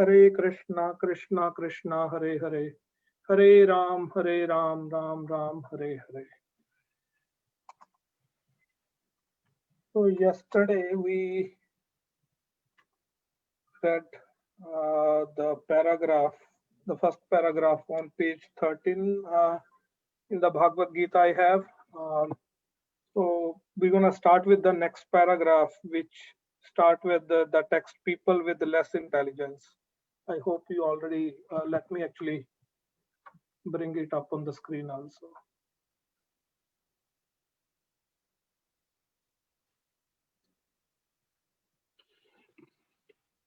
Hare Krishna, Krishna Krishna, Hare Hare, Hare Ram, Ram Ram, Hare Hare. So yesterday we read the first paragraph on page 13 in the Bhagavad Gita I have. So we're going to start with the next paragraph, which start with the text, people with less intelligence. I hope you already, let me actually bring it up on the screen also.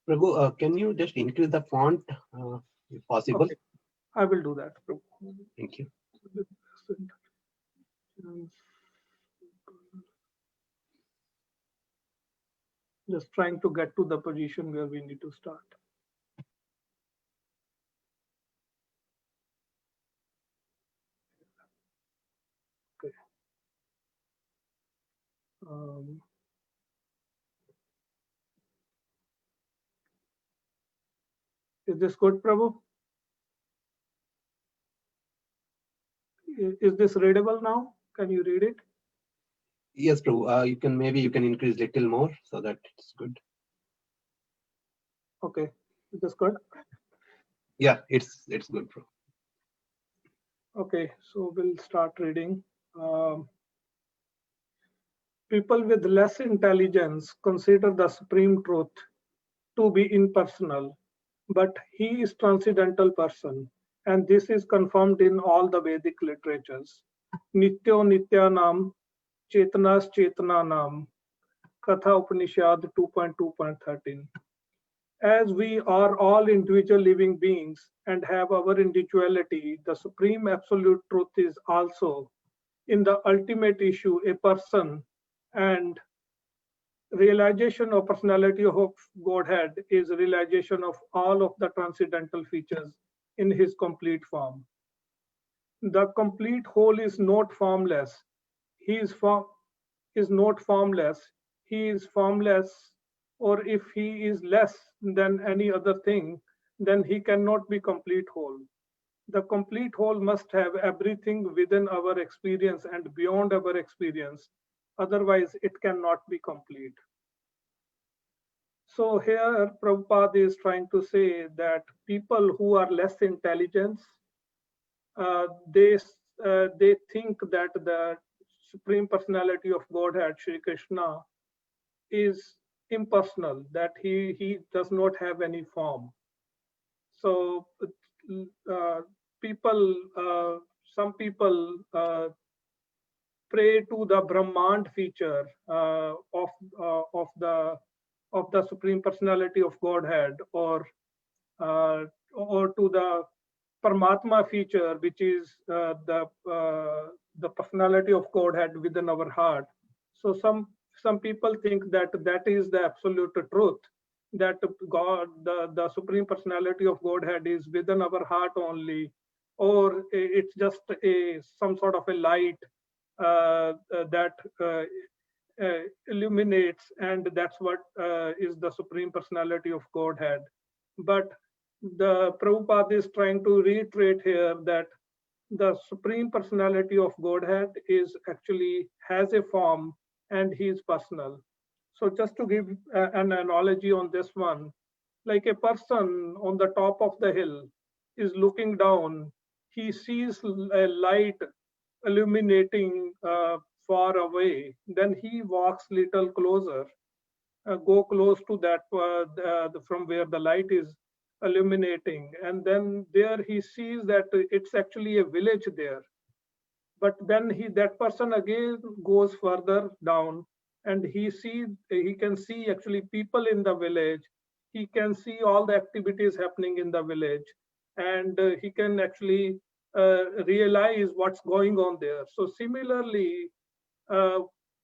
Prabhu, can you just increase the font if possible? Okay, I will do that. Thank you. Just trying to get to the position where we need to start. Okay. Is this good, Prabhu? Is this readable now? Can you read it? Yes, Prabhu. You can increase little more so that it's good. Okay. Is this good? Yeah, it's good, Prabhu. Okay, so we'll start reading. People with less intelligence consider the supreme truth to be impersonal, but he is transcendental person, and this is confirmed in all the Vedic literatures. Nityo Nityanam, Chetanas Chetananam, Katha Upanishad 2.2.13. As we are all individual living beings and have our individuality, the supreme absolute truth is also, in the ultimate issue, a person, and realization of personality of Godhead is realization of all of the transcendental features in his complete form. The complete whole is not formless. He is not formless. He is formless, or if he is less than any other thing, then he cannot be complete whole. The complete whole must have everything within our experience and beyond our experience. Otherwise, it cannot be complete. So here Prabhupada is trying to say that people who are less intelligent, they think that the Supreme Personality of Godhead, Shri Krishna, is impersonal, that he does not have any form. So some people pray to the Brahmand feature of the Supreme Personality of Godhead, or to the Paramatma feature, which is the personality of Godhead within our heart. So some people think that that is the absolute truth, that God, the Supreme Personality of Godhead, is within our heart only, or it's just some sort of a light that illuminates, and that's what is the Supreme Personality of Godhead. But the Prabhupada is trying to reiterate here that the Supreme Personality of Godhead is actually has a form, and he is personal. So just to give an analogy on this one, like a person on the top of the hill is looking down, he sees a light illuminating far away, then he walks little closer, go close to that from where the light is illuminating, and then there he sees that it's actually a village there. But then that person again goes further down, and he can see actually people in the village. He can see all the activities happening in the village, and he can actually realize what's going on there. So similarly,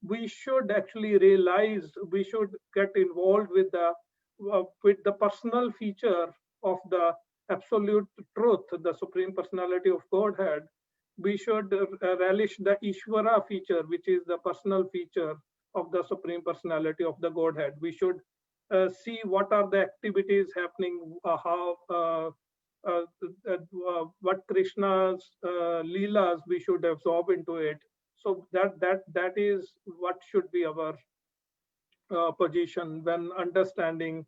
we should actually realize, we should get involved with the personal feature of the absolute truth, the Supreme Personality of Godhead. We should relish the Ishvara feature, which is the personal feature of the Supreme Personality of the Godhead. We should see what are the activities happening, what Krishna's leelas we should absorb into it. So that is what should be our position when understanding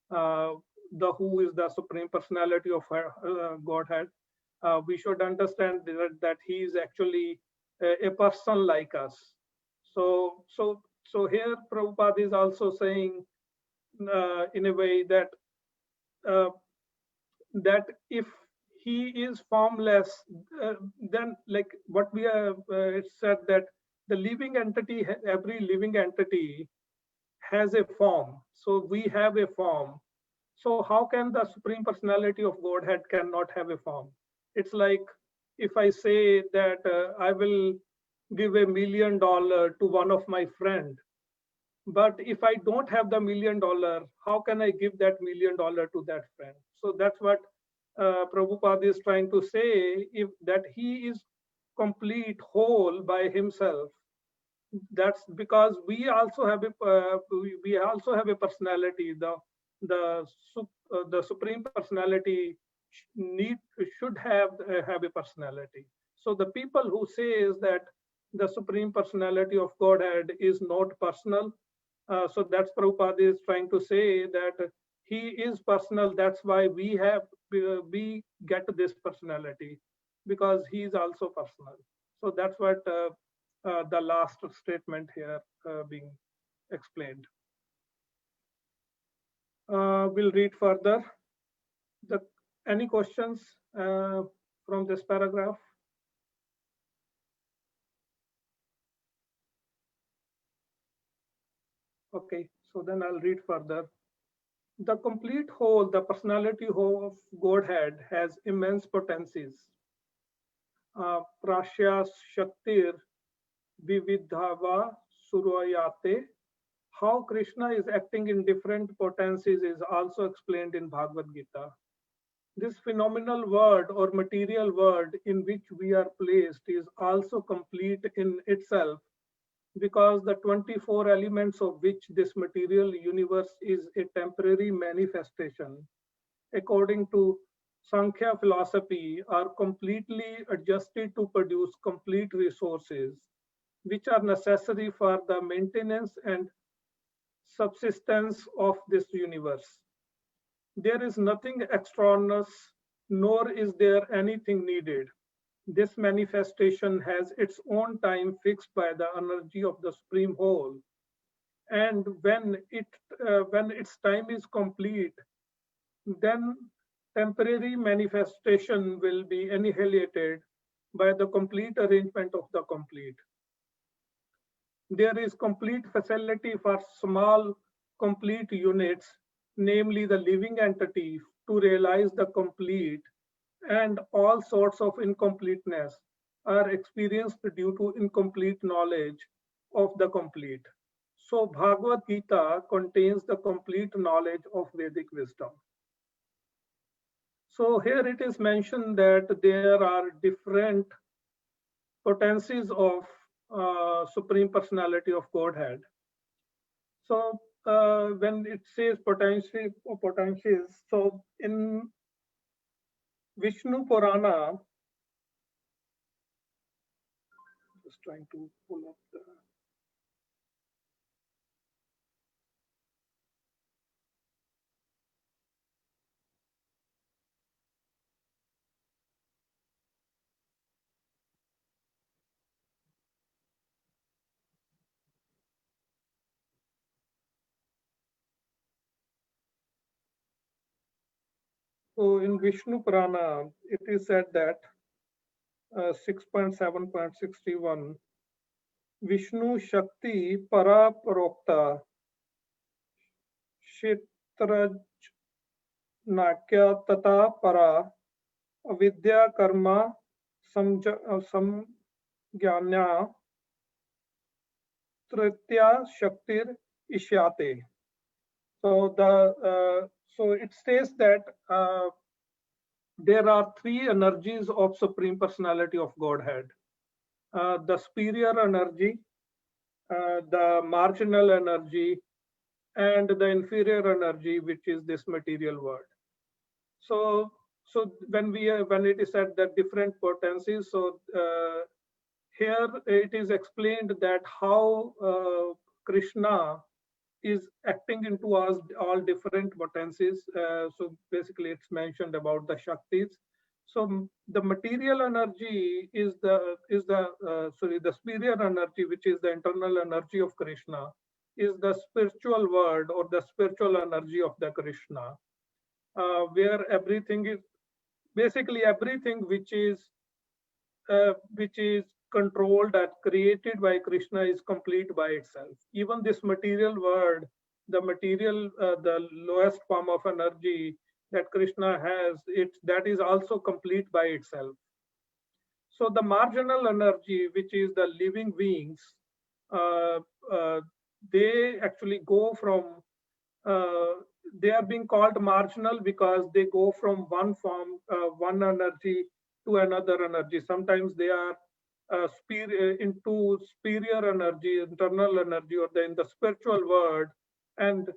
the who is the Supreme Personality of Godhead. We should understand that he is actually a person like us. So here Prabhupada is also saying in a way that that if he is formless, then like what we have said, that the living entity, every living entity has a form. So we have a form. So how can the Supreme Personality of Godhead cannot have a form? It's like if I say that I will give $1 million to one of my friend, but if I don't have the $1 million, how can I give that $1 million to that friend? So that's what Prabhupada is trying to say, if that he is complete whole by himself. That's because we also have a personality. The Supreme Personality should have a personality. So the people who say is that the Supreme Personality of Godhead is not personal, so that's Prabhupada is trying to say that he is personal. That's why we get this personality, because he is also personal. So that's what the last statement here being explained. We'll read further. Any questions from this paragraph? Okay, so then I'll read further. The complete whole, the personality whole of Godhead has immense potencies. Prasya Shaktir Vividhava Surayate. How Krishna is acting in different potencies is also explained in Bhagavad Gita. This phenomenal world or material world in which we are placed is also complete in itself, because the 24 elements of which this material universe is a temporary manifestation, according to Sankhya philosophy, are completely adjusted to produce complete resources, which are necessary for the maintenance and subsistence of this universe. There is nothing extraneous, nor is there anything needed. This manifestation has its own time fixed by the energy of the Supreme Whole, and when its time is complete, then temporary manifestation will be annihilated by the complete arrangement of the complete. There is complete facility for small complete units, namely the living entity, to realize the complete, and all sorts of incompleteness are experienced due to incomplete knowledge of the complete. So Bhagavad Gita contains the complete knowledge of Vedic wisdom. So here it is mentioned that there are different potencies of Supreme Personality of Godhead. So when it says potencies, so in Vishnu Purana, just trying to pull up the. So in Vishnu Purana, it is said that 6.7.61, Vishnu Shakti Para Parokta Kshetraj Nakya Tata Para Avidya Karma Samgyanya Tritya Shaktir Ishyate. So it states that there are three energies of Supreme Personality of Godhead. The superior energy, the marginal energy, and the inferior energy, which is this material world. So when it is said that different potencies, so here it is explained that how Krishna is acting into us all different potencies. So basically, it's mentioned about the Shaktis. So the material energy is the superior energy, which is the internal energy of Krishna, is the spiritual word or the spiritual energy of the Krishna, where everything is basically everything which is controlled and created by Krishna is complete by itself. Even this material world, the lowest form of energy that Krishna has, that is also complete by itself. So the marginal energy, which is the living beings, uh, they actually go from they are being called marginal because they go from one form, one energy to another energy. Sometimes they are into superior energy, internal energy, or in the spiritual world, and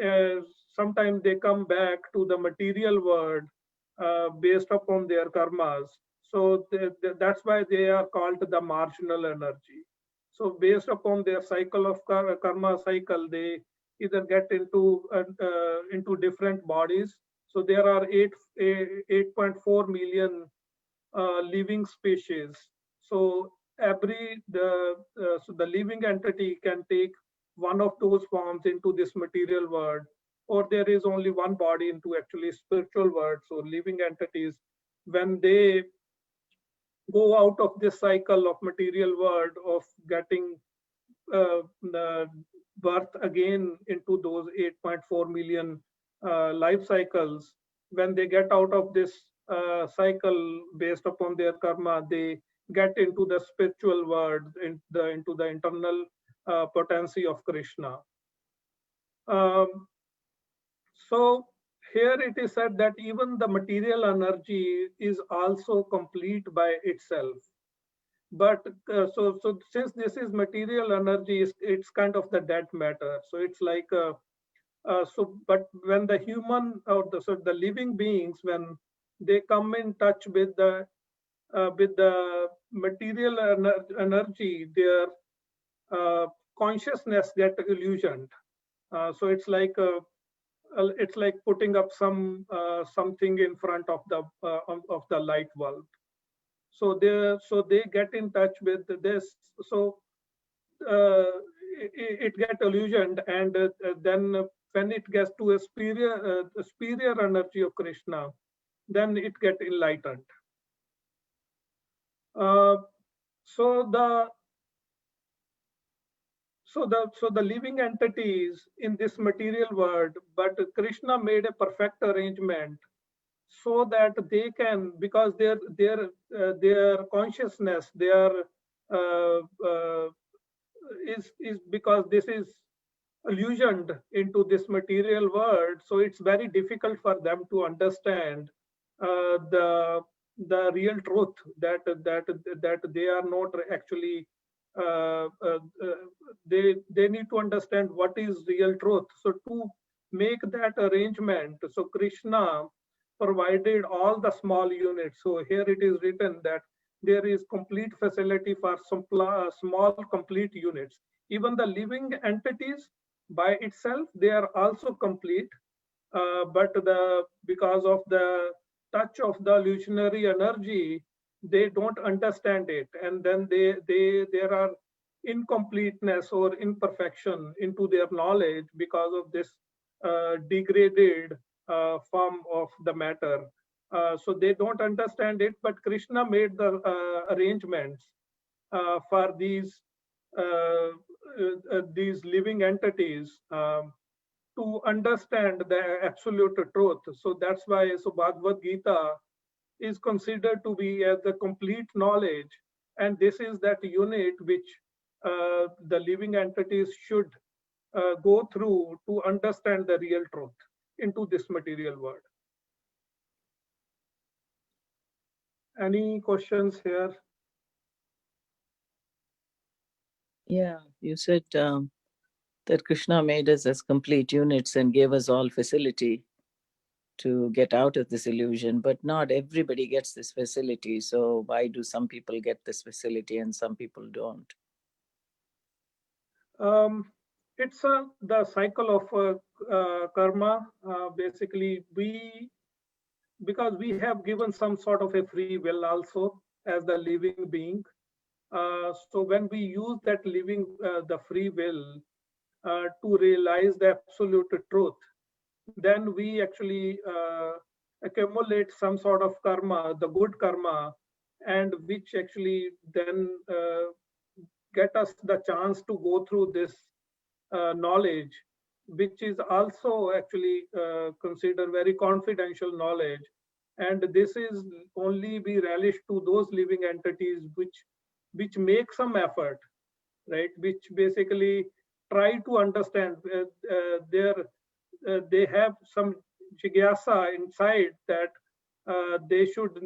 uh, sometimes they come back to the material world based upon their karmas. So that's why they are called the marginal energy. So based upon their cycle of karma cycle, they either get into different bodies. So there are 8.4 million living species. So the living entity can take one of those forms into this material world, or there is only one body into actually spiritual world. So living entities, when they go out of this cycle of material world of getting the birth again into those 8.4 million life cycles, when they get out of this cycle based upon their karma, they get into the spiritual world, into the internal potency of Krishna. So here it is said that even the material energy is also complete by itself. But so since this is material energy, it's kind of the dead matter. So it's like but when the human or the living beings, when they come in touch with the material energy, their consciousness get illusioned. So it's like putting up something in front of the light bulb. So they get in touch with this. So it get illusioned, and then when it gets to a superior energy of Krishna, then it get enlightened. So the living entities in this material world, but Krishna made a perfect arrangement so that they can, because their consciousness, their uh, uh, is because this is illusioned into this material world, so it's very difficult for them to understand the real truth, that they are not actually they need to understand what is real truth. So to make that arrangement, so Krishna provided all the small units. So here it is written that there is complete facility for some small complete units. Even the living entities by itself, they are also complete, but because of the touch of the illusionary energy, they don't understand it, and then there are incompleteness or imperfection into their knowledge because of this degraded form of the matter. So they don't understand it, but Krishna made the arrangements for these living entities to understand the absolute truth. So that's why Bhagavad Gita is considered to be as the complete knowledge, and this is that unit which the living entities should go through to understand the real truth into this material world. Any questions here? Yeah, you said that Krishna made us as complete units and gave us all facility to get out of this illusion, but not everybody gets this facility. So why do some people get this facility and some people don't? It's the cycle of karma. Basically, because we have given some sort of a free will also as the living being. So when we use that the free will to realize the absolute truth, then we actually accumulate some sort of karma, the good karma, and which actually then get us the chance to go through this knowledge, which is also actually considered very confidential knowledge. And this is only be relished to those living entities which make some effort, right? Which basically try to understand they have some jigyasa inside that they should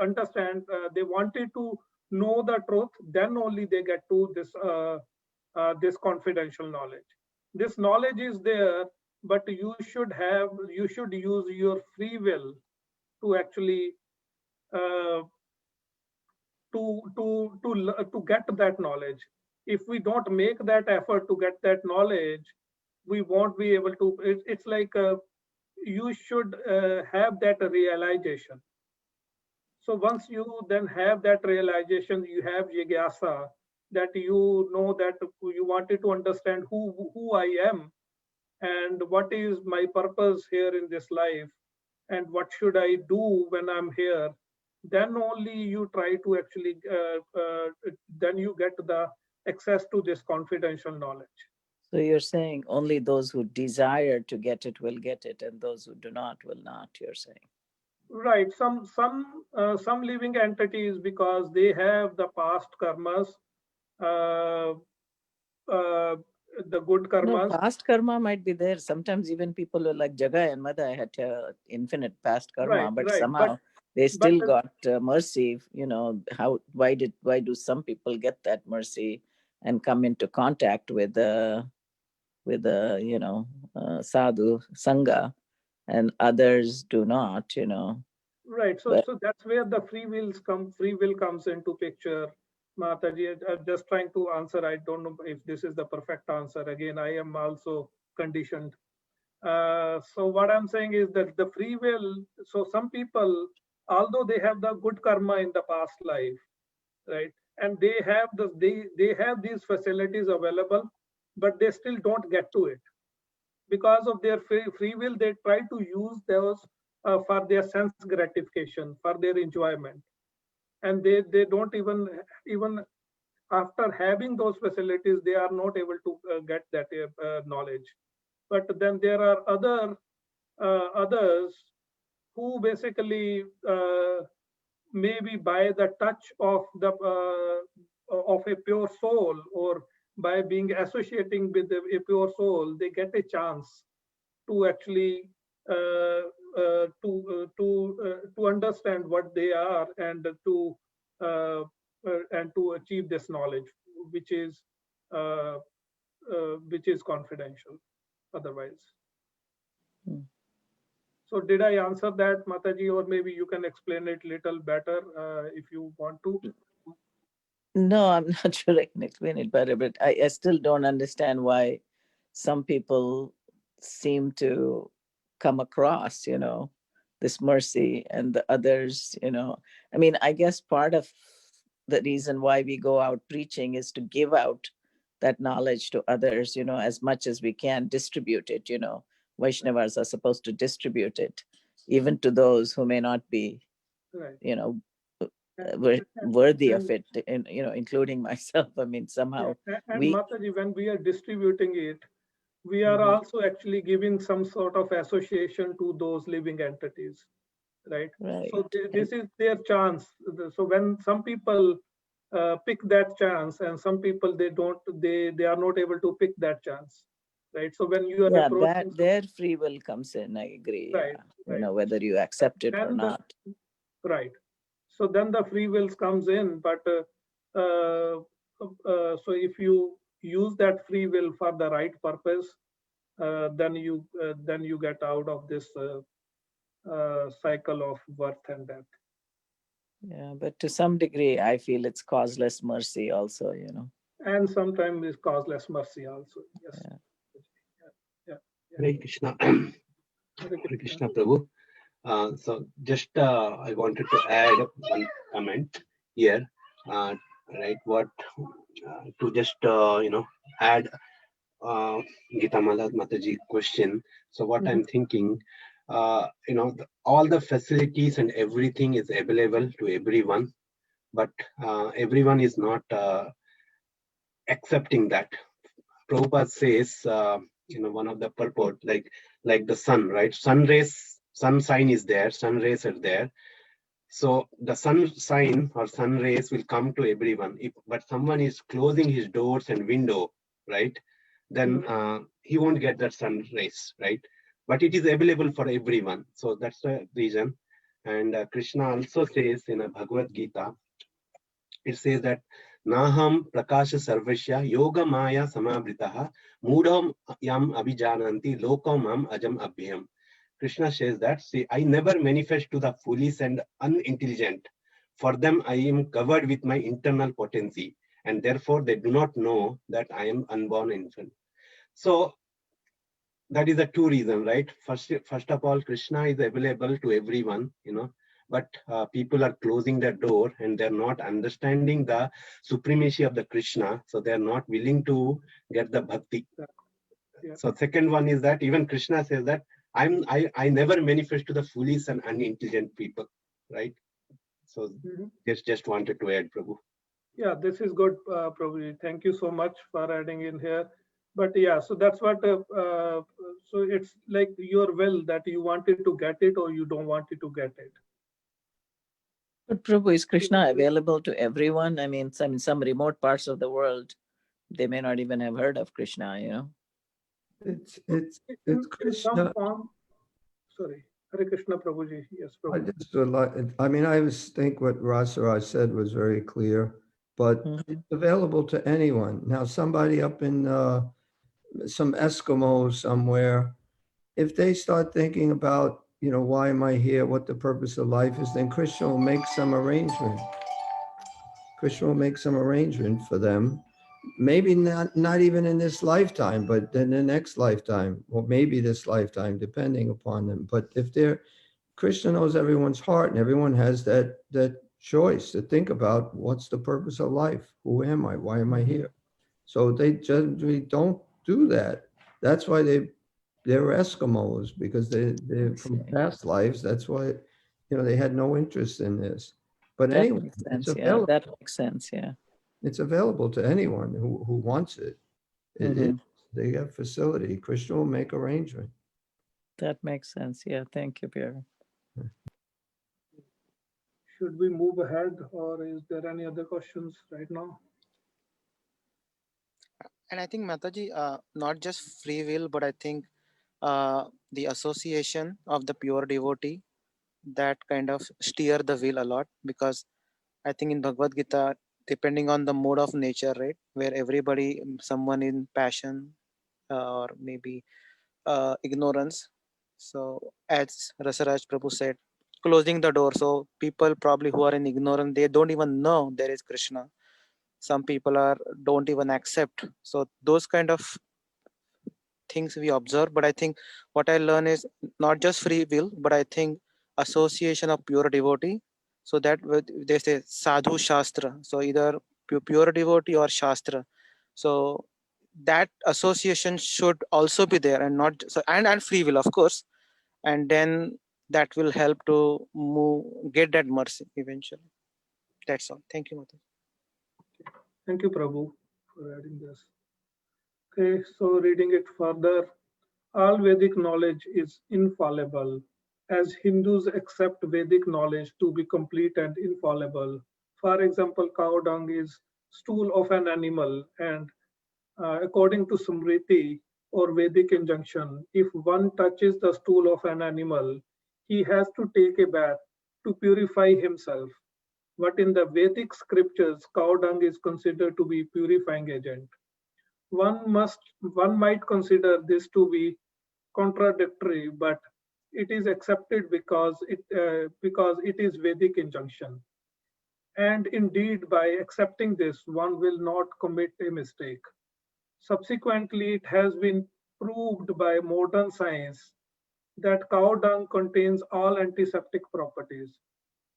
understand. They wanted to know the truth, then only they get to this confidential knowledge. This knowledge is there, but you should use your free will to actually uh, to get that knowledge. If we don't make that effort to get that knowledge, we won't be able to. It's like you should have that realization. So once you then have that realization, you have jigyasa, that you know that you wanted to understand who I am and what is my purpose here in this life and what should I do when I'm here. Then only you try to actually then you get the access to this confidential knowledge. So you're saying only those who desire to get it will get it, and those who do not will not, you're saying. Right. Some living entities, because they have the past karmas, uh, uh, the good No, karmas. past karma might be there. Sometimes even people are like Jagai and Mada had infinite past karma, Right, but right. somehow they But still got mercy. You know, why do some people get that mercy and come into contact with sadhu sangha, and others do not? You know, right. but So that's where the free will comes into picture. Mataji, I'm just trying to answer. I don't know if this is the perfect answer. Again, I am also conditioned. So what I'm saying is that the free will, so some people, although they have the good karma in the past life, right, and they have these facilities available, but they still don't get to it because of their free will. They try to use those for their sense gratification, for their enjoyment, and they don't even after having those facilities, they are not able to get that knowledge. But then there are others who basically maybe by the touch of a pure soul, or by being associating with a pure soul, they get a chance to actually to understand what they are, uh, and to achieve this knowledge, which is uh, which is confidential otherwise. Hmm. So did I answer that, Mataji, or maybe you can explain it little better if you want to? No, I'm not sure I can explain it better, but I still don't understand why some people seem to come across, this mercy and the others, I mean, I guess part of the reason why we go out preaching is to give out that knowledge to others, as much as we can, distribute it, Vaishnavas are supposed to distribute it, even to those who may not be, Right. you know, And, worthy of and, it, including myself. I mean, somehow and we. Mataji, when we are distributing it, we are Mhm. also actually giving some sort of association to those living entities, right? So Right. this is their chance. So when some people pick that chance, and some people they are not able to pick that chance, right? So when you are Yeah, that approaching, their free will comes in. I agree. right, Yeah, right, whether you accept it or then the not. right. So then the free wills comes in, but so if you use that free will for the right purpose, then you get out of this cycle of birth and death. Yeah, but to some degree, I feel it's causeless mercy also, And sometimes it's causeless mercy also. Yes. Yeah. Hare Krishna. Hare Hare Krishna, Prabhu. So just I wanted to add one comment here, right? What to just add Gita Mataji question. So what I'm thinking, all the facilities and everything is available to everyone, but everyone is not accepting that. Prabhupada says, one of the purport, like the sun, right? Sun sign is there, sun rays are there. So the sun sign or sun rays will come to everyone. But someone is closing his doors and window, right? Then he won't get that sun rays, right? But it is available for everyone. So that's the reason. And Krishna also says in a Bhagavad Gita, it says that Naham Prakasha Sarvashya Yoga Maya Samabritaha Mudham Yam Abhijananti Lokam Mam Ajam Abhyam. Krishna says that, see, I never manifest to the foolish and unintelligent. For them, I am covered with my internal potency, and therefore they do not know that I am unborn infant. So that is the two reasons, right? First of all, Krishna is available to everyone, but people are closing their door and they're not understanding the supremacy of the Krishna, so they're not willing to get the bhakti. Yeah. So second one is that even Krishna says that I never manifest to the foolish and unintelligent people, right? So just wanted to add, Prabhu. Yeah, this is good, Prabhuji. Thank you so much for adding in here. But yeah, so that's what, so it's like your will that you wanted to get it or you don't want it to get it. But Prabhu, is Krishna available to everyone? I mean, some remote parts of the world, they may not even have heard of Krishna, It's In Krishna. some form, sorry, Hare Krishna, Prabhuji. Yes, I Prabhu. just would like, I mean, I was think what Rasaraj said was very clear, but it's available to anyone. Now, somebody up in some Eskimos somewhere, if they start thinking about, why am I here, what the purpose of life is, then Krishna will make some arrangement. Krishna will make some arrangement for them. Maybe not even in this lifetime, but in the next lifetime, or maybe this lifetime, depending upon them. But if Krishna knows everyone's heart, and everyone has that choice to think about what's the purpose of life? Who am I? Why am I here? So they generally don't do that. That's why they're Eskimos, because they're from past lives. That's why, they had no interest in this. But that anyway, makes it's sense. Yeah, available. that makes sense. Yeah. It's available to anyone who wants it. They have facility. Krishna will make arrangement. That makes sense. Yeah. Thank you, Pierre. Should we move ahead or is there any other questions right now? And I think Mataji, not just free will, but I think the association of the pure devotee, that kind of steer the wheel a lot, because I think in Bhagavad Gita, depending on the mode of nature, right, where everybody, someone in passion or maybe ignorance. So as Rasaraj Prabhu said, closing the door. So people probably who are in ignorance, they don't even know there is Krishna. Some people don't even accept. So those kind of things we observe. But I think what I learn is not just free will, but I think association of pure devotee. So that they say sadhu shastra. So either pure devotee or shastra. So that association should also be there, and not so and free will, of course. And then that will help to get that mercy eventually. That's all. Thank you, Mata. Thank you, Prabhu, for adding this. Okay, so reading it further, all Vedic knowledge is infallible, as Hindus accept Vedic knowledge to be complete and infallible. For example, cow dung is stool of an animal, and according to Smriti or Vedic injunction, if one touches the stool of an animal, he has to take a bath to purify himself. But in the Vedic scriptures, cow dung is considered to be purifying agent. one might consider this to be contradictory, but it is accepted because it is Vedic injunction. And indeed, by accepting this, one will not commit a mistake. Subsequently, it has been proved by modern science that cow dung contains all antiseptic properties.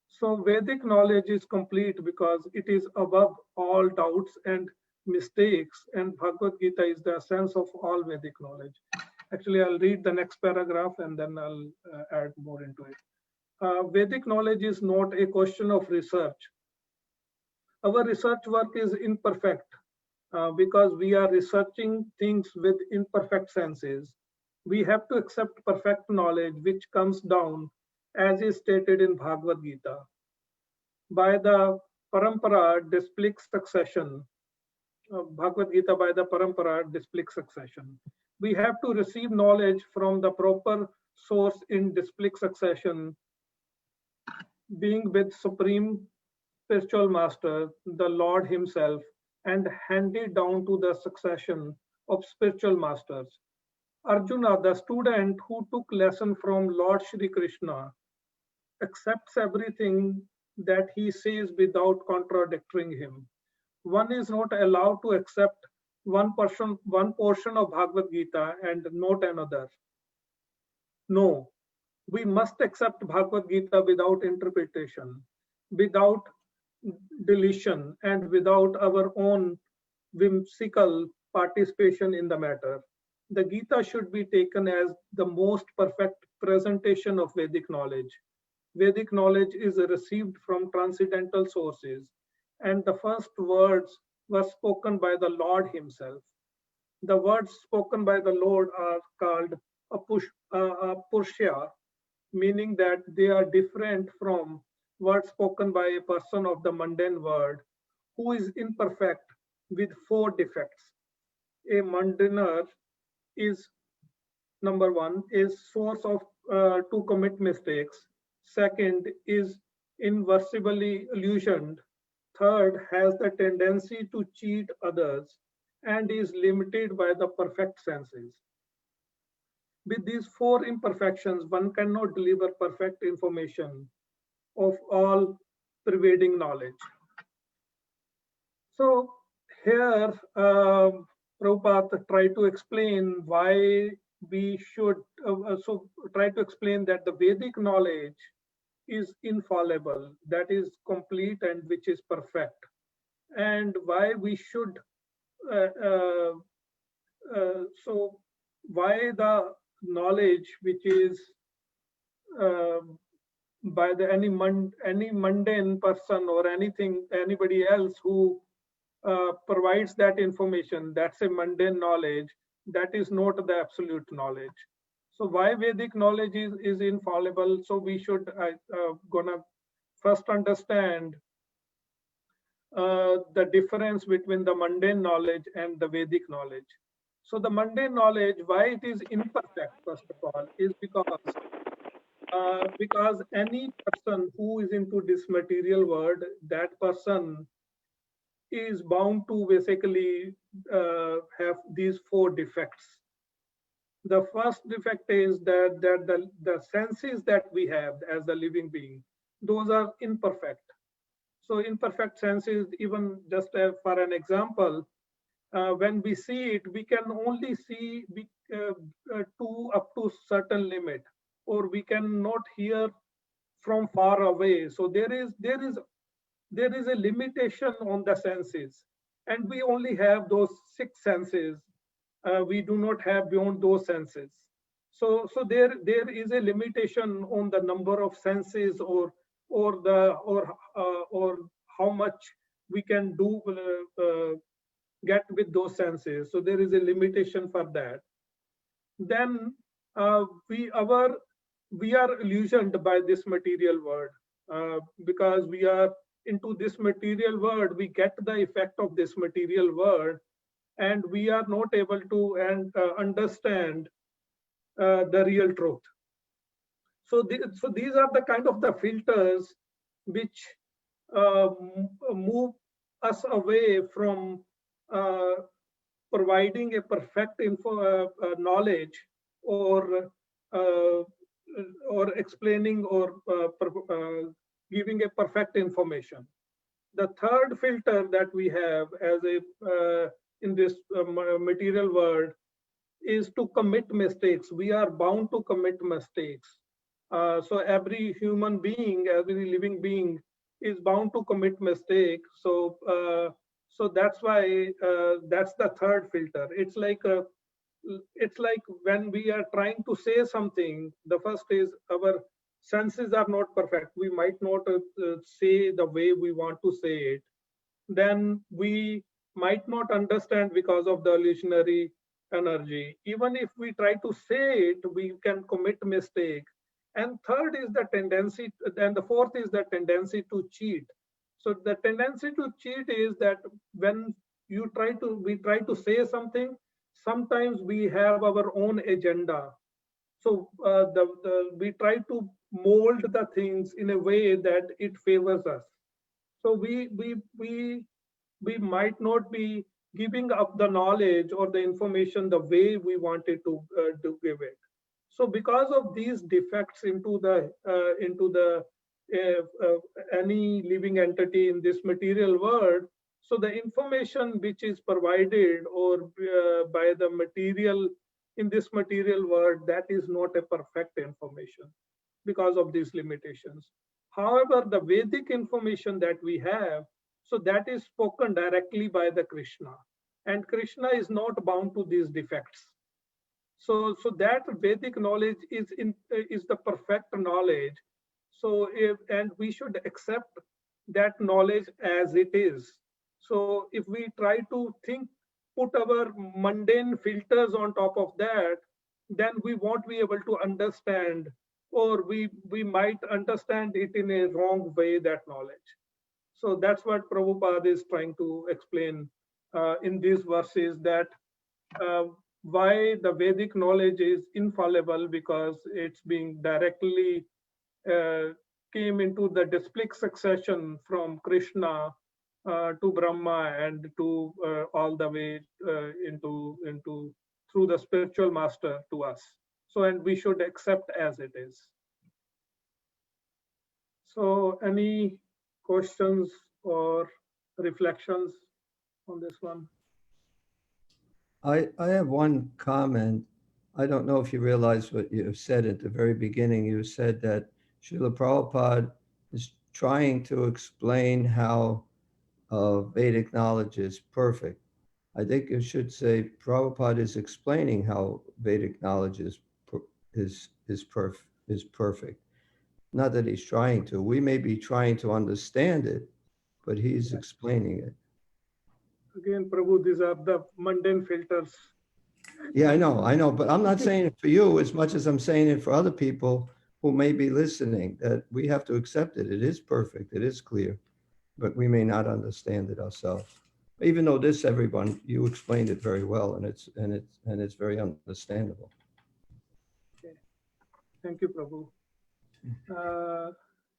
So Vedic knowledge is complete because it is above all doubts and mistakes, and Bhagavad Gita is the essence of all Vedic knowledge. Actually, I'll read the next paragraph and then I'll add more into it. Vedic knowledge is not a question of research. Our research work is imperfect because we are researching things with imperfect senses. We have to accept perfect knowledge which comes down as is stated in Bhagavad Gita. By the parampara, displic succession, Bhagavad Gita by the parampara, displic succession. We have to receive knowledge from the proper source in displic succession, being with Supreme Spiritual Master, the Lord Himself, and handed down to the succession of spiritual masters. Arjuna, the student who took lesson from Lord Shri Krishna, accepts everything that he says without contradicting him. One is not allowed to accept one portion of Bhagavad Gita and not another. No, we must accept Bhagavad Gita without interpretation, without deletion, and without our own whimsical participation in the matter. The Gita should be taken as the most perfect presentation of Vedic knowledge. Vedic knowledge is received from transcendental sources, and the first words were spoken by the Lord Himself. The words spoken by the Lord are called Purushya, meaning that they are different from words spoken by a person of the mundane world who is imperfect with 4 defects. A mundaner is, number 1, is source of to commit mistakes. Second, is inversibly illusioned. Third, has the tendency to cheat others and is limited by the perfect senses. With these 4 imperfections, one cannot deliver perfect information of all pervading knowledge. So here, Prabhupada tried to explain why we should, try to explain that the Vedic knowledge is infallible, that is complete and which is perfect, and why we should, so why the knowledge which is by the any mundane person or anybody else who provides that information, that's a mundane knowledge, that is not the absolute knowledge. So why Vedic knowledge is infallible? So we should gonna first understand the difference between the mundane knowledge and the Vedic knowledge. So the mundane knowledge, why it is imperfect, first of all, is because any person who is into this material world, that person is bound to basically have these 4 defects. The first defect is that the senses that we have as a living being, those are imperfect. So imperfect senses, even just for an example, when we see it, we can only see up to certain limit, or we cannot hear from far away. So there is a limitation on the senses, and we only have those 6 senses. We do not have beyond those senses. So there is a limitation on the number of senses or how much we can do get with those senses. So there is a limitation for that. Then we are illusioned by this material world because we are into this material world. We get the effect of this material world, and we are not able to understand the real truth. So these are the kind of the filters which move us away from providing a perfect knowledge or explaining or giving a perfect information. The third filter that we have as a in this material world is to commit mistakes. We are bound to commit mistakes. So every human being, every living being is bound to commit mistakes. So so that's why that's the third filter. It's like when we are trying to say something, the first is our senses are not perfect. We might not say the way we want to say it. Then we might not understand because of the illusionary energy. Even if we try to say it, we can commit mistake. And third is the tendency, and the fourth is the tendency to cheat. So the tendency to cheat is that when we try to say something, sometimes we have our own agenda. So we try to mold the things in a way that it favors us. So we might not be giving up the knowledge or the information the way we wanted to give it. So because of these defects into the any living entity in this material world, so the information which is provided or by the material in this material world, that is not a perfect information because of these limitations. However, the Vedic information that we have, so that is spoken directly by the Krishna, and Krishna is not bound to these defects. So that Vedic knowledge is the perfect knowledge. So and we should accept that knowledge as it is. So if we try to put our mundane filters on top of that, then we won't be able to understand, or we might understand it in a wrong way, that knowledge. So that's what Prabhupada is trying to explain in these verses, that why the Vedic knowledge is infallible, because it's being directly came into the displic succession from Krishna to Brahma and to all the way into through the spiritual master to us. So, and we should accept as it is. So any questions or reflections on this one? I have one comment. I don't know if you realize what you said at the very beginning. You said that Srila Prabhupada is trying to explain how Vedic knowledge is perfect. I think you should say Prabhupada is explaining how Vedic knowledge is perfect. Not that he's trying to. We may be trying to understand it, but he's explaining it. Again, Prabhu, these are the mundane filters. Yeah, I know, but I'm not saying it for you as much as I'm saying it for other people who may be listening, that we have to accept it. It is perfect, it is clear, but we may not understand it ourselves. Even though this, everyone, you explained it very well, and it's very understandable. Okay. Thank you, Prabhu.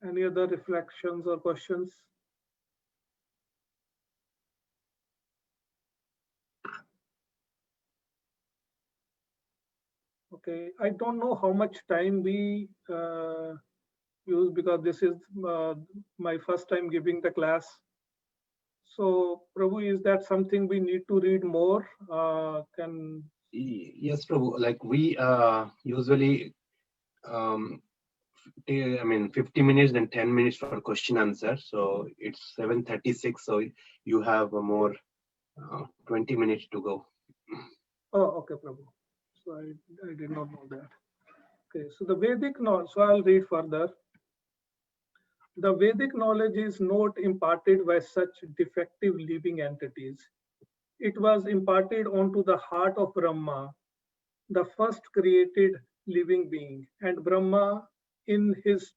Any other reflections or questions? Okay, I don't know how much time we use, because this is my first time giving the class. So, Prabhu, is that something we need to read more? Yes, Prabhu. Like we usually, I mean, 50 minutes and 10 minutes for question answer. So it's 7:36. So you have a more 20 minutes to go. Oh, okay, Prabhu. So I did not know that. Okay, so the Vedic knowledge, so I'll read further. The Vedic knowledge is not imparted by such defective living entities. It was imparted onto the heart of Brahma, the first created living being, and Brahma in his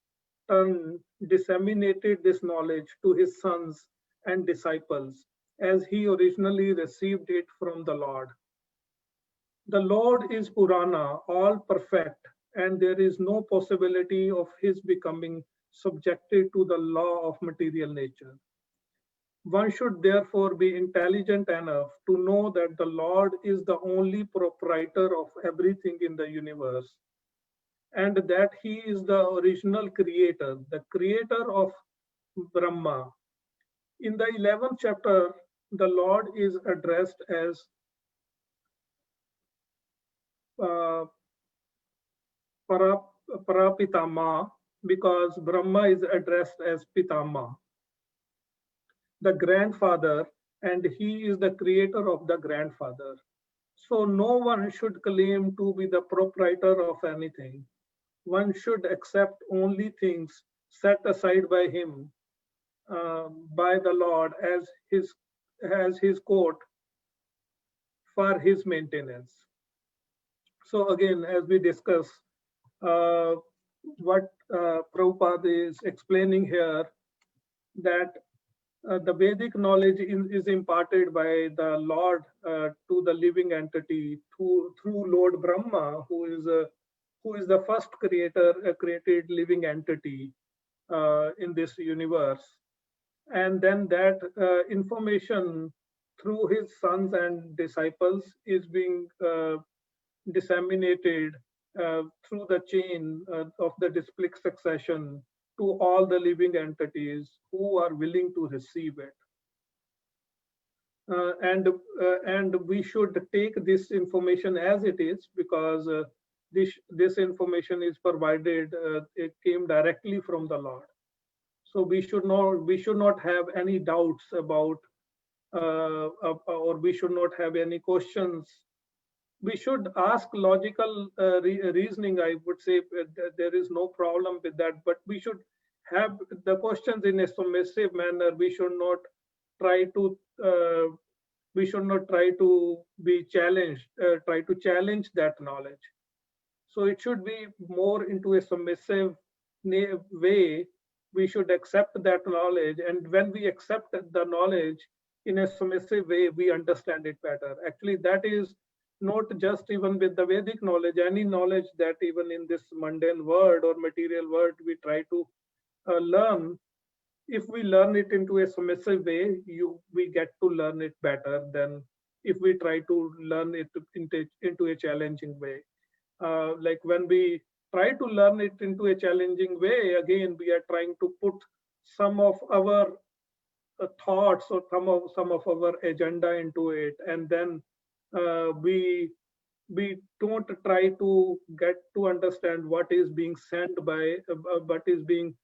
turn disseminated this knowledge to his sons and disciples as he originally received it from the Lord. The Lord is Purana, all perfect, and there is no possibility of his becoming subjected to the law of material nature. One should therefore be intelligent enough to know that the Lord is the only proprietor of everything in the universe, and that he is the original creator, the creator of Brahma. In the 11th chapter, the Lord is addressed as Parapitama, because Brahma is addressed as Pitama, the grandfather, and he is the creator of the grandfather. So no one should claim to be the proprietor of anything. One should accept only things set aside by him, by the Lord as his court for his maintenance. So again, as we discuss, what Prabhupada is explaining here, that the Vedic knowledge is imparted by the Lord to the living entity through Lord Brahma, who is the first created living entity in this universe. And then that information through his sons and disciples is being disseminated through the chain of the disciplic succession to all the living entities who are willing to receive it. And we should take this information as it is, because this information is provided, it came directly from the Lord. So we should not have any doubts about, or we should not have any questions. We should ask logical reasoning. I would say there is no problem with that, but we should have the questions in a submissive manner. We should not try to be challenged, try to challenge that knowledge. So it should be more into a submissive way. We should accept that knowledge, and when we accept the knowledge in a submissive way, we understand it better. Actually, that is not just even with the Vedic knowledge, any knowledge that even in this mundane world or material world we try to learn. If we learn it into a submissive way, we get to learn it better than if we try to learn it into a challenging way. Like when we try to learn it into a challenging way, again, we are trying to put some of our thoughts or some of our agenda into it, and then we don't try to get to understand what is being sent by, what is being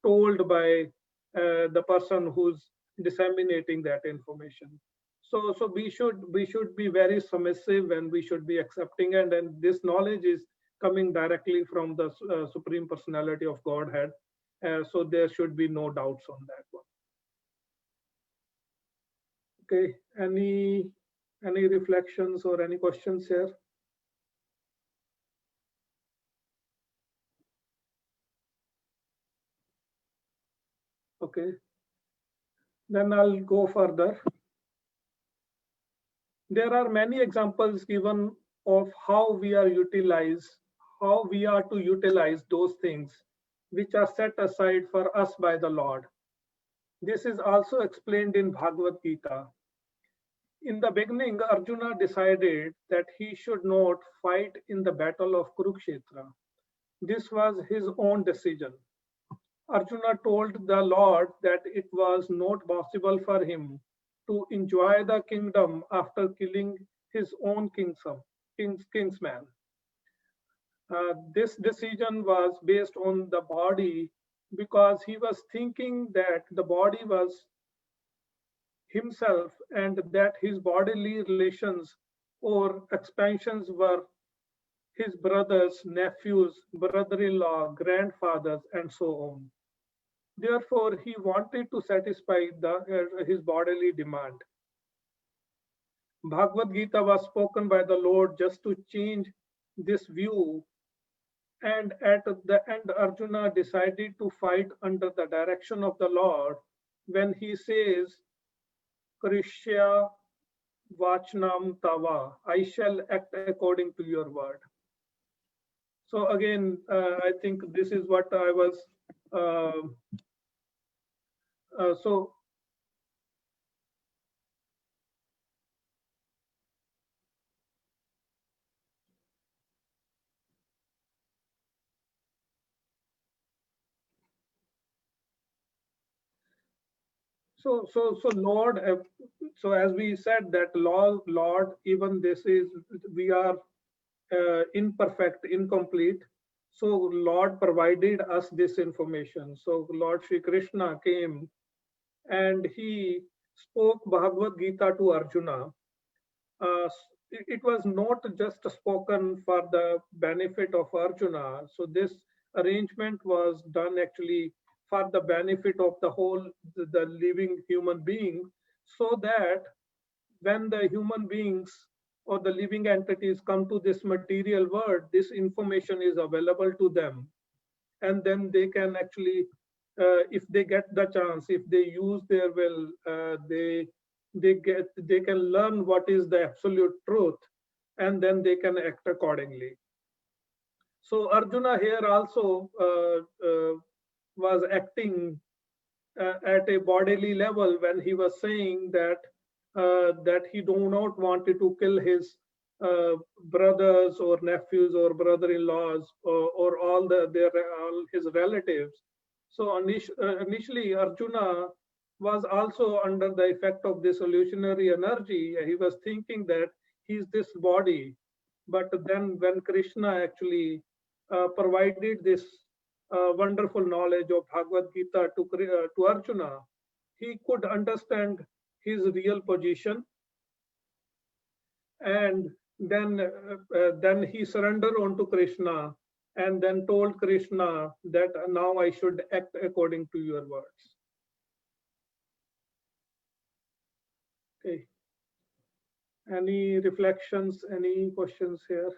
told by the person who's disseminating that information. So we should be very submissive, and we should be accepting, and this knowledge is coming directly from the Supreme Personality of Godhead. So there should be no doubts on that one. Okay, any reflections or any questions here? Okay, then I'll go further. There are many examples given of how we are to utilize those things which are set aside for us by the Lord. This is also explained in Bhagavad Gita. In the beginning, Arjuna decided that he should not fight in the battle of Kurukshetra. This was his own decision. Arjuna told the Lord that it was not possible for him to enjoy the kingdom after killing his own kinsman. This decision was based on the body, because he was thinking that the body was himself, and that his bodily relations or expansions were his brothers, nephews, brother-in-law, grandfathers, and so on. Therefore, he wanted to satisfy his bodily demand. Bhagavad Gita was spoken by the Lord just to change this view, and at the end, Arjuna decided to fight under the direction of the Lord when he says, Krishya Vachnam Tava, I shall act according to your word. So again, I think this is what I was, so So Lord, so as we said that Lord, even this is, we are imperfect, incomplete. So Lord provided us this information. So Lord Shri Krishna came and he spoke Bhagavad Gita to Arjuna. It was not just spoken for the benefit of Arjuna. So this arrangement was done actually for the benefit of the whole, the living human being, so that when the human beings or the living entities come to this material world, this information is available to them. And then they can actually, if they get the chance, if they use their will, they can learn what is the absolute truth, and then they can act accordingly. So Arjuna here also was acting at a bodily level when he was saying that he do not wanted to kill his brothers or nephews or brother-in-laws or all his relatives. So initially Arjuna was also under the effect of this illusionary energy. He was thinking that he's this body, but then when Krishna actually provided this wonderful knowledge of Bhagavad Gita to Arjuna, he could understand his real position, and then he surrendered onto Krishna, and then told Krishna that now I should act according to your words. Okay. Any reflections? Any questions here?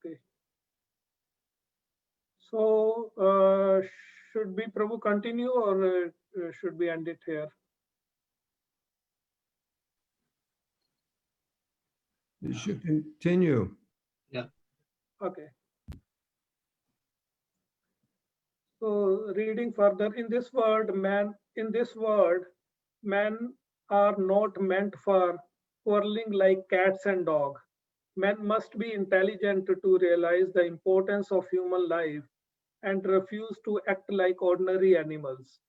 Okay. So should we, Prabhu, continue, or should we end it here? You should continue. Okay. So reading further, in this world, men are not meant for quarreling like cats and dogs. Men must be intelligent to realize the importance of human life and refuse to act like ordinary animals.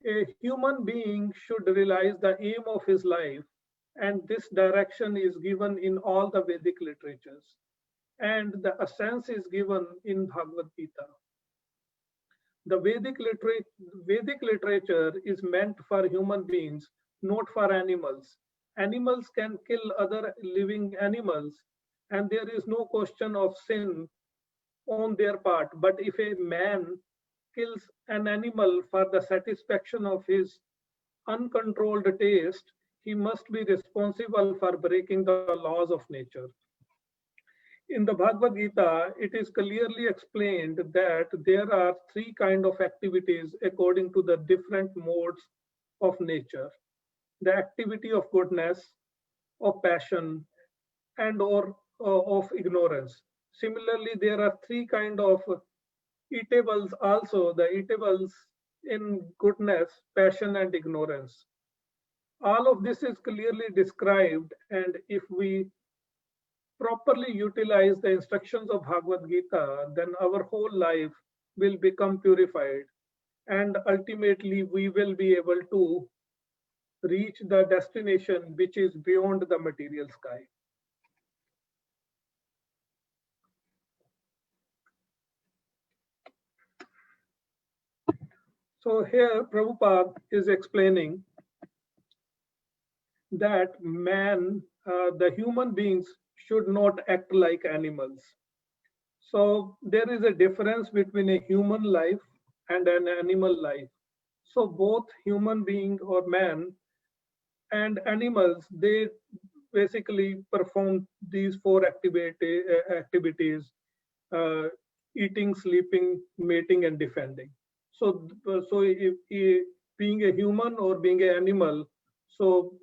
A human being should realize the aim of his life, and this direction is given in all the Vedic literatures, and the essence is given in Bhagavad Gita. The Vedic literature is meant for human beings, not for animals. Animals can kill other living animals, and there is no question of sin on their part. But if a man kills an animal for the satisfaction of his uncontrolled taste, he must be responsible for breaking the laws of nature. In the Bhagavad Gita, it is clearly explained that there are three kinds of activities according to the different modes of nature: the activity of goodness, of passion, and or of ignorance. Similarly, there are three kinds of eatables also, the eatables in goodness, passion, and ignorance. All of this is clearly described, and if we properly utilize the instructions of Bhagavad Gita, then our whole life will become purified, and ultimately we will be able to reach the destination which is beyond the material sky. So here Prabhupada is explaining that the human beings should not act like animals. So there is a difference between a human life and an animal life. So both human being or man and animals, they basically perform these four activities: eating, sleeping, mating, and defending. So if being a human or being an animal, so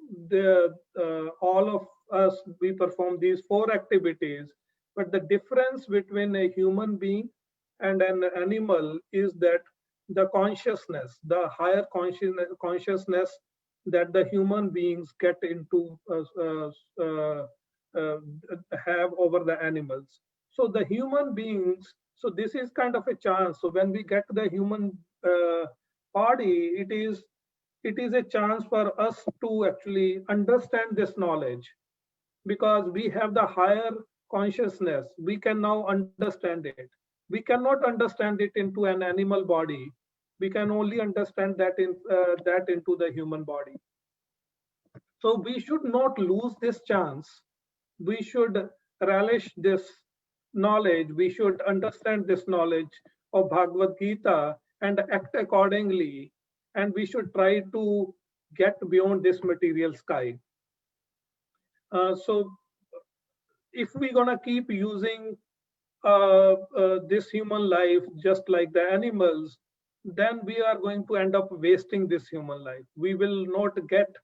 all of us, we perform these four activities. But the difference between a human being and an animal is that the consciousness, the higher consciousness that the human beings get into have over the animals. So the human beings So this is kind of a chance. So when we get the human body, it is a chance for us to actually understand this knowledge, because we have the higher consciousness. We can now understand it. We cannot understand it into an animal body. We can only understand that into the human body. So we should not lose this chance. We should relish this knowledge. We should understand this knowledge of Bhagavad Gita and act accordingly. And we should try to get beyond this material sky. So if we're gonna keep using this human life just like the animals, then we are going to end up wasting this human life. We will not get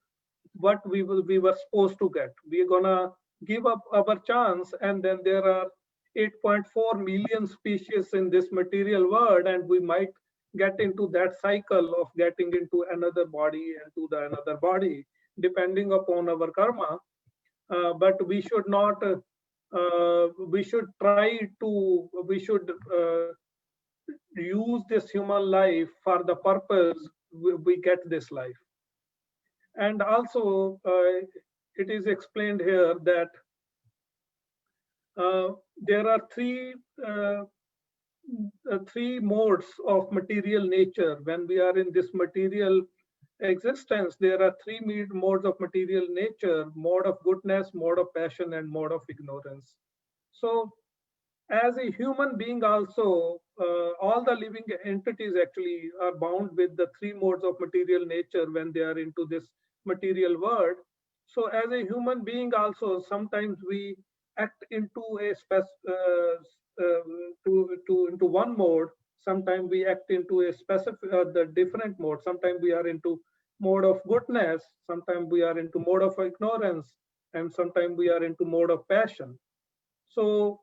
what we were supposed to get. We're gonna give up our chance, and then there are 8.4 million species in this material world, and we might get into that cycle of getting into another body and to the another body, depending upon our karma. But we should not. We should try to. We should use this human life for the purpose we get this life. And also, it is explained here that there are three modes of material nature. When we are in this material existence, there are three modes of material nature: mode of goodness, mode of passion, and mode of ignorance. So as a human being also, all the living entities actually are bound with the three modes of material nature when they are into this material world. So as a human being also, sometimes we act into a into one mode. Sometimes we act into a specific the different mode. Sometimes we are into mode of goodness. Sometimes we are into mode of ignorance, and sometimes we are into mode of passion. So,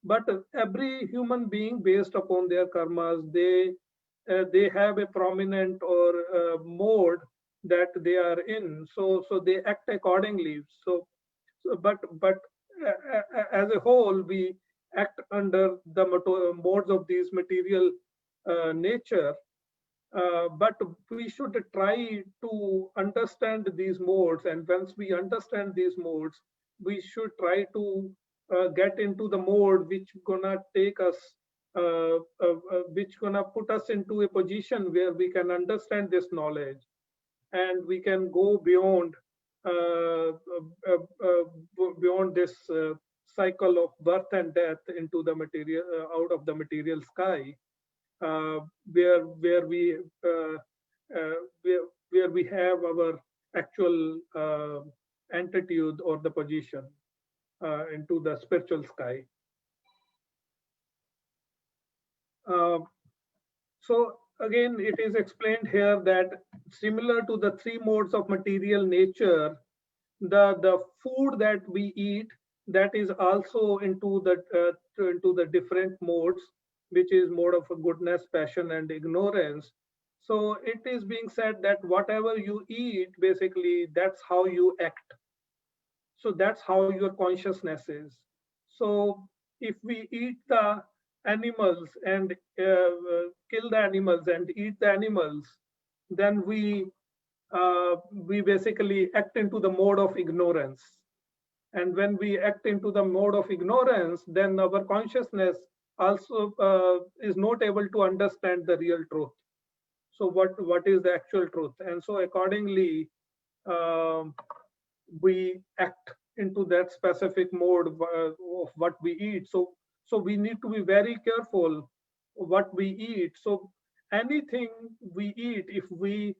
but every human being, based upon their karmas, they have a prominent or mode that they are in. So they act accordingly. But as a whole, we act under the modes of these material nature. But we should try to understand these modes, and once we understand these modes, we should try to get into the mode which gonna take us, which gonna put us into a position where we can understand this knowledge, and we can go beyond beyond this cycle of birth and death into the material, out of the material sky. Where we have our actual attitude or the position into the spiritual sky. So again, it is explained here that similar to the three modes of material nature, the food that we eat, that is also into the different modes, which is mode of goodness, passion, and ignorance. So it is being said that whatever you eat, basically, that's how you act. So that's how your consciousness is. So if we eat the animals and kill the animals and eat the animals, then we basically act into the mode of ignorance. And when we act into the mode of ignorance, then our consciousness also is not able to understand the real truth. So what is the actual truth? And so accordingly, we act into that specific mode of what we eat. So we need to be very careful what we eat. So anything we eat, if we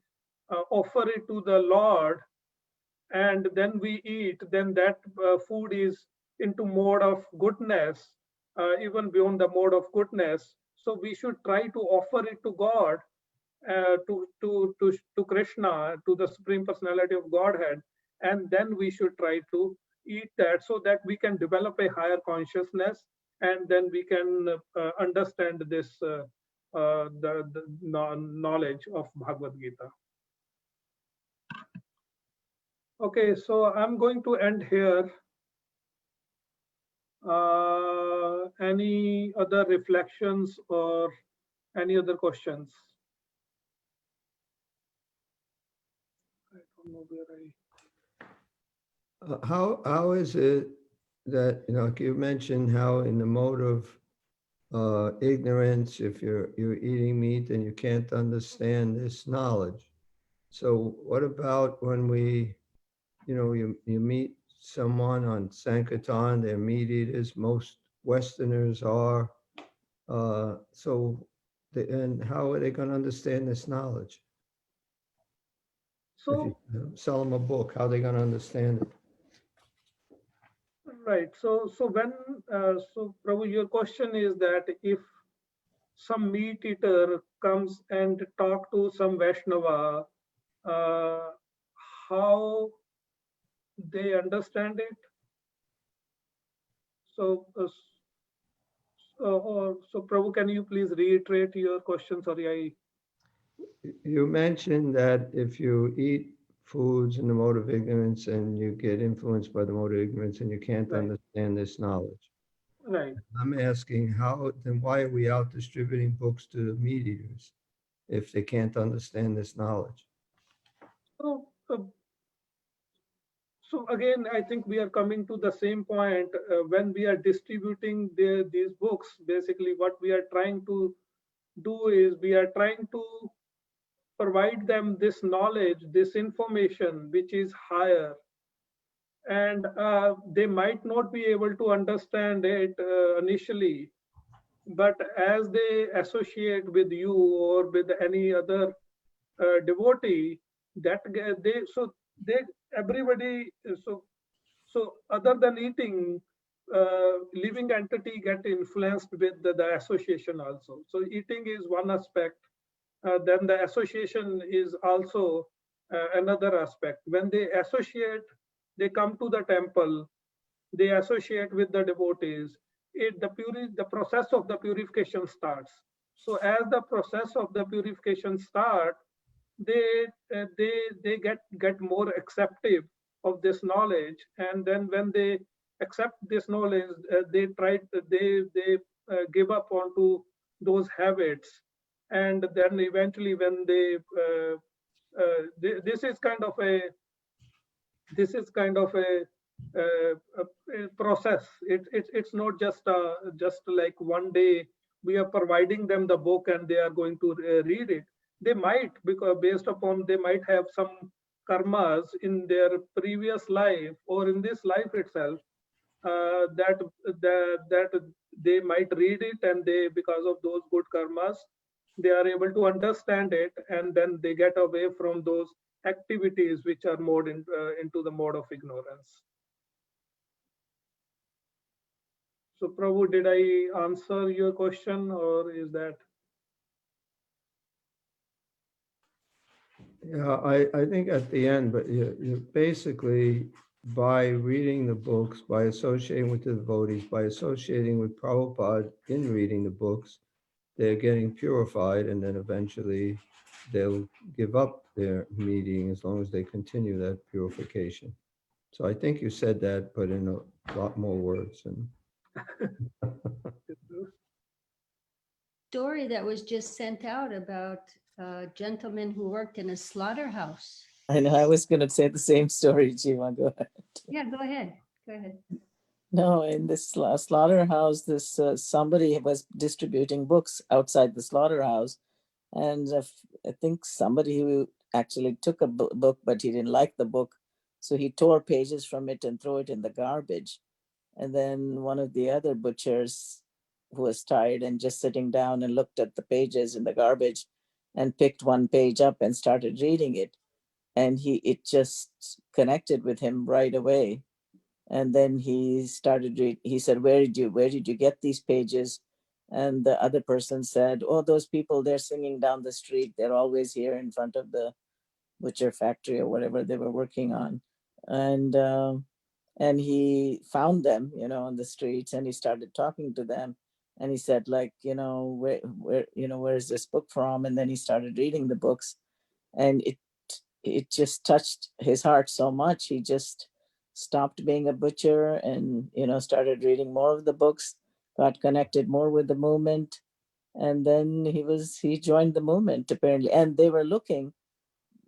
offer it to the Lord and then we eat, then that food is into mode of goodness, even beyond the mode of goodness. So we should try to offer it to God, to Krishna, to the Supreme Personality of Godhead, and then we should try to eat that so that we can develop a higher consciousness, and then we can understand this the knowledge of Bhagavad Gita. Okay, so I'm going to end here. And any other reflections or any other questions? I don't know where I. How is it that, like you mentioned how in the mode of ignorance, if you're eating meat and you can't understand this knowledge. So what about when you meet someone on Sankirtan, they're meat eaters, most Westerners are. And how are they going to understand this knowledge? If So, you sell them a book, how are they going to understand it? right. So Prabhu, your question is that if some meat eater comes and talk to some Vaishnava, uh, how they understand it? So, so Prabhu, can you please reiterate your question? Sorry, You mentioned that if you eat foods in the mode of ignorance and you get influenced by the mode of ignorance and you can't right, understand this knowledge. right. I'm asking then why are we out distributing books to the meat eaters if they can't understand this knowledge? So, so again, I think we are coming to the same point when we are distributing these books. Basically, what we are trying to do is we are trying to provide them this knowledge, this information, which is higher. And they might not be able to understand it initially, but as they associate with you or with any other devotee, that they everybody so other than eating, living entity get influenced with the association also. So eating is one aspect. Then the association is also another aspect. When they associate, they come to the temple, they associate with the devotees. The process of the purification starts. So as the process of the purification start, they get more acceptive of this knowledge, and then when they accept this knowledge, they give up onto those habits, and then eventually when this is kind of a a process. It's not just like one day we are providing them the book and they are going to read it. They might, because based upon they might have some karmas in their previous life or in this life itself, that they might read it, and they, because of those good karmas, they are able to understand it, and then they get away from those activities which are more into the mode of ignorance. So Prabhu, did I answer your question, or is that? Yeah, I think at the end, but you basically, by reading the books, by associating with the devotees, by associating with Prabhupada in reading the books, they're getting purified, and then eventually they'll give up their meeting as long as they continue that purification. So I think you said that, but in a lot more words. And Story that was just sent out about a gentleman who worked in a slaughterhouse. I know, I was going to say the same story, Jiva. Go ahead. Yeah, go ahead. Go ahead. No, in this slaughterhouse, this somebody was distributing books outside the slaughterhouse, and I think somebody who actually took a book, but he didn't like the book, so he tore pages from it and threw it in the garbage. And then one of the other butchers, who was tired and just sitting down and looked at the pages in the garbage, and picked one page up and started reading it, and it just connected with him right away. And then he started he said, where did you get these pages? And the other person said, oh, those people, they're singing down the street, they're always here in front of the butcher factory or whatever they were working on. And he found them, on the streets, and he started talking to them, and he said, like, where is this book from? And then he started reading the books, and it just touched his heart so much. He just stopped being a butcher and started reading more of the books. got connected more with the movement. And then he joined the movement apparently. And they were looking,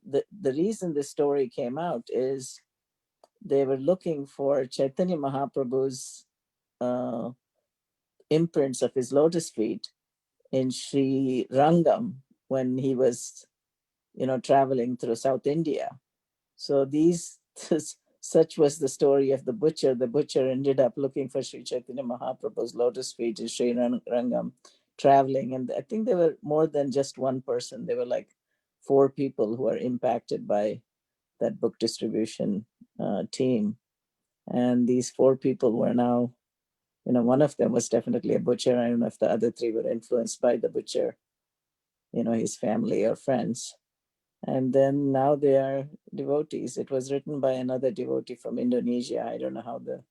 the reason this story came out is they were looking for Chaitanya Mahaprabhu's imprints of his lotus feet in Sri Rangam when he was, traveling through South India. So such was the story of the butcher. The butcher ended up looking for Sri Chaitanya Mahaprabhu's lotus feet in Sri Rangam, traveling. And I think there were more than just one person. There were like 4 people who were impacted by that book distribution team. And these 4 people were now, one of them was definitely a butcher. I don't know if the other 3 were influenced by the butcher, his family or friends. And then now they are devotees. It was written by another devotee from Indonesia. I don't know how the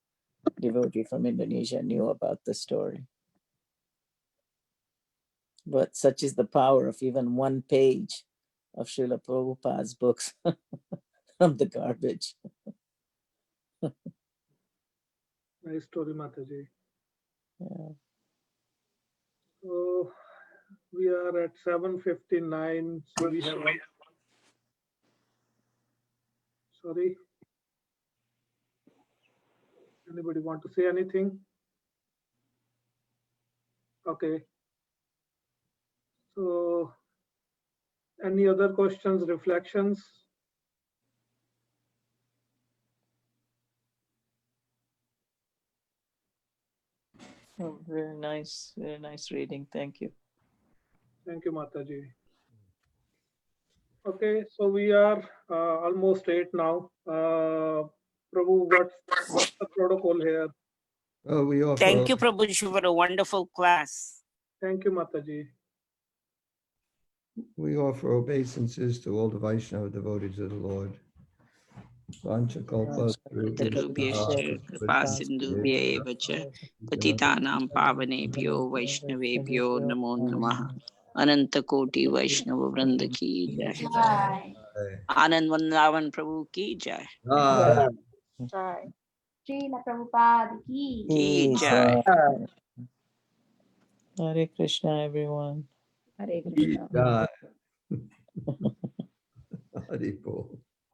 devotee from Indonesia knew about the story. But such is the power of even one page of Srila Prabhupada's books from the garbage. Nice story, Mataji. Yeah. So we are at 7:59. So we have sorry. Anybody want to say anything? Okay. So any other questions, reflections? Oh, very nice reading. Thank you. Thank you, Mataji. Okay, so we are almost 8 now. Prabhu, what's the protocol here? Oh, we offer. Thank you, Prabhuji, for a wonderful class. Thank you, Mataji. We offer obeisances to all the Vaishnava devotees of the Lord. Vanchakalpa Tarubhyascha kripasindhubhya eva cha patitanam pavanebhyo vaishnavebhyo namo namah. Ananta Koti Vaishnava Vrinda ki jai. Anand Vandavan Prabhu ki jai. Srila Prabhupada ki. Ki jai. Hare Krishna, everyone. Hare Krishna. Hari Bol.